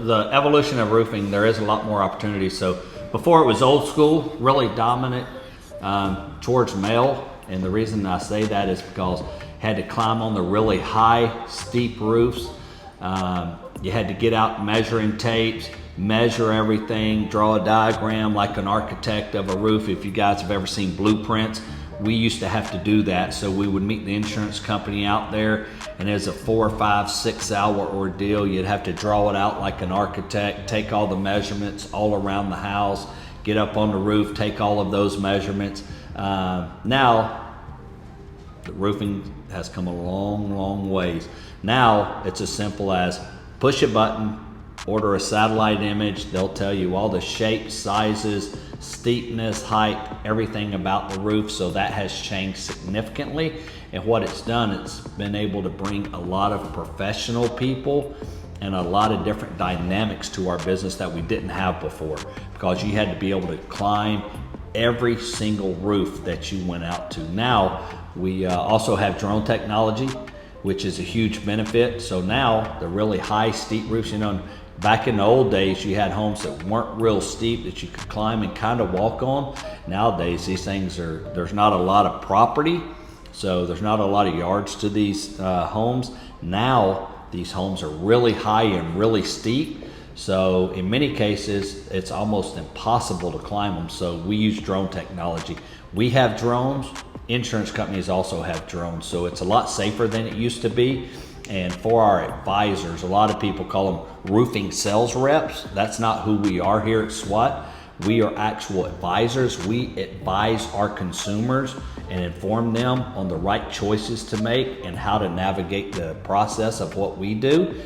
the evolution of roofing, there is a lot more opportunity. So before it was old school, really dominant towards male. And the reason I say that is because you had to climb on the really high, steep roofs. You had to get out measuring tapes, measure everything, draw a diagram like an architect of a roof. If you guys have ever seen blueprints, we used to have to do that. So we would meet the insurance company out there, and as a 4, 5, 6 hour ordeal. You'd have to draw it out like an architect, take all the measurements all around the house, get up on the roof, take all of those measurements. Now, the roofing has come a long, long ways. Now, it's as simple as push a button, order a satellite image. They'll tell you all the shapes, sizes, steepness, height, everything about the roof. So that has changed significantly. And what it's done, it's been able to bring a lot of professional people and a lot of different dynamics to our business that we didn't have before, because you had to be able to climb every single roof that you went out to. Now, we also have drone technology, which is a huge benefit. So now the really high, steep roofs, back in the old days, you had homes that weren't real steep that you could climb and kind of walk on. Nowadays, these things there's not a lot of property, so there's not a lot of yards to these homes. Now, these homes are really high and really steep. So in many cases, it's almost impossible to climb them. So we use drone technology. We have drones. Insurance companies also have drones. So it's a lot safer than it used to be. And for our advisors, a lot of people call them roofing sales reps. That's not who we are here at SWAT. We are actual advisors. We advise our consumers and inform them on the right choices to make and how to navigate the process of what we do.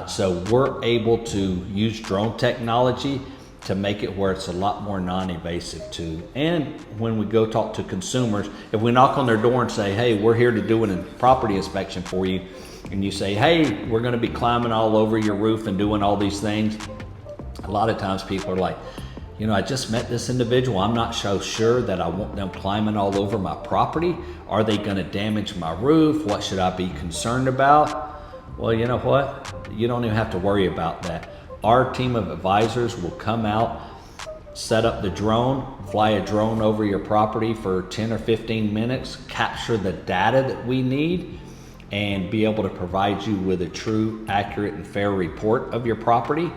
So we're able to use drone technology to make it where it's a lot more non-invasive too. And when we go talk to consumers, if we knock on their door and say, hey, we're here to do a property inspection for you, and you say, hey, we're gonna be climbing all over your roof and doing all these things, a lot of times people are like, I just met this individual. I'm not so sure that I want them climbing all over my property. Are they gonna damage my roof? What should I be concerned about? Well, you know what? You don't even have to worry about that. Our team of advisors will come out, set up the drone, fly a drone over your property for 10 or 15 minutes, capture the data that we need, and be able to provide you with a true, accurate, and fair report of your property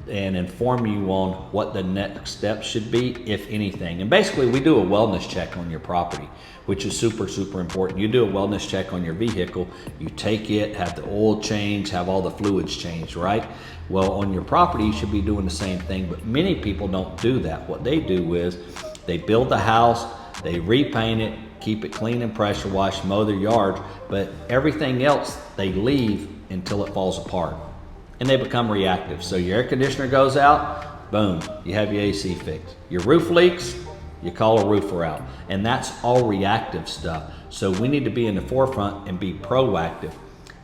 and inform you on what the next steps should be, if anything. And basically, we do a wellness check on your property, which is super, super important. You do a wellness check on your vehicle, you take it, have the oil changed, have all the fluids changed, right? Well, on your property, you should be doing the same thing, but many people don't do that. What they do is they build the house, they repaint it, keep it clean and pressure washed, mow their yards, but everything else they leave until it falls apart. And they become reactive. So your air conditioner goes out, boom, you have your AC fixed. Your roof leaks, you call a roofer out. And that's all reactive stuff. So we need to be in the forefront and be proactive.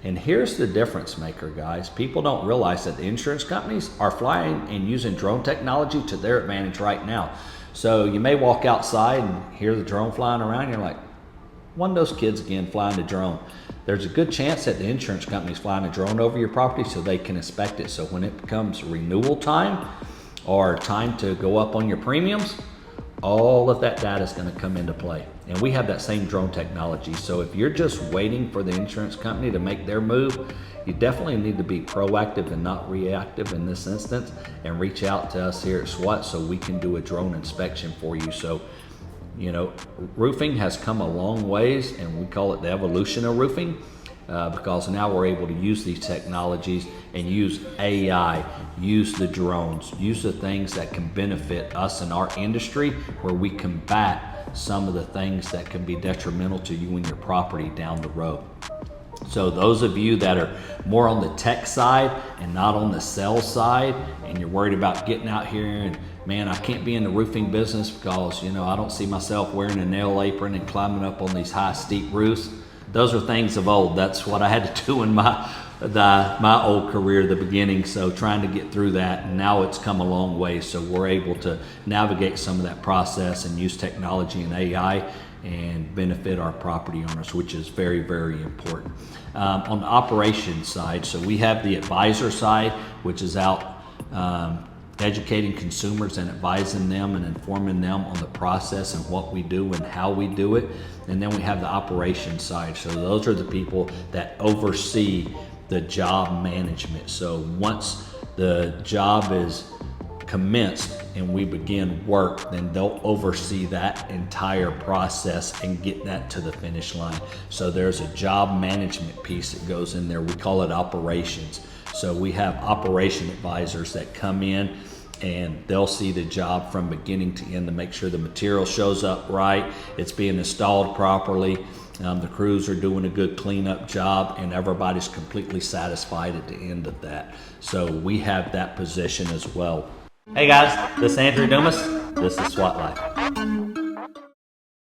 And here's the difference maker, guys. People don't realize that the insurance companies are flying and using drone technology to their advantage right now. So you may walk outside and hear the drone flying around. You're like, one of those kids again flying the drone. There's a good chance that the insurance company's flying a drone over your property so they can inspect it. So when it becomes renewal time or time to go up on your premiums, all of that data is going to come into play. And we have that same drone technology. So if you're just waiting for the insurance company to make their move, you definitely need to be proactive and not reactive in this instance, and reach out to us here at SWAT so we can do a drone inspection for you. So, roofing has come a long ways, and we call it the evolution of roofing because now we're able to use these technologies and use AI, use the drones, use the things that can benefit us in our industry, where we combat some of the things that can be detrimental to you and your property down the road. So those of you that are more on the tech side and not on the sales side, and you're worried about getting out here and, man, I can't be in the roofing business because, I don't see myself wearing a nail apron and climbing up on these high, steep roofs. Those are things of old. That's what I had to do in my old career at the beginning. So trying to get through that, and now it's come a long way. So we're able to navigate some of that process and use technology and AI and benefit our property owners, which is very, very important. On the operations side, so we have the advisor side, which is out educating consumers and advising them and informing them on the process and what we do and how we do it. And then we have the operations side. So those are the people that oversee the job management. So once the job is commenced and we begin work, then they'll oversee that entire process and get that to the finish line. So there's a job management piece that goes in there. We call it operations. So we have operation advisors that come in and they'll see the job from beginning to end to make sure the material shows up right, it's being installed properly, the crews are doing a good cleanup job, and everybody's completely satisfied at the end of that. So we have that position as well. Hey guys, this is Andrew Dumas. This is SWAT Life.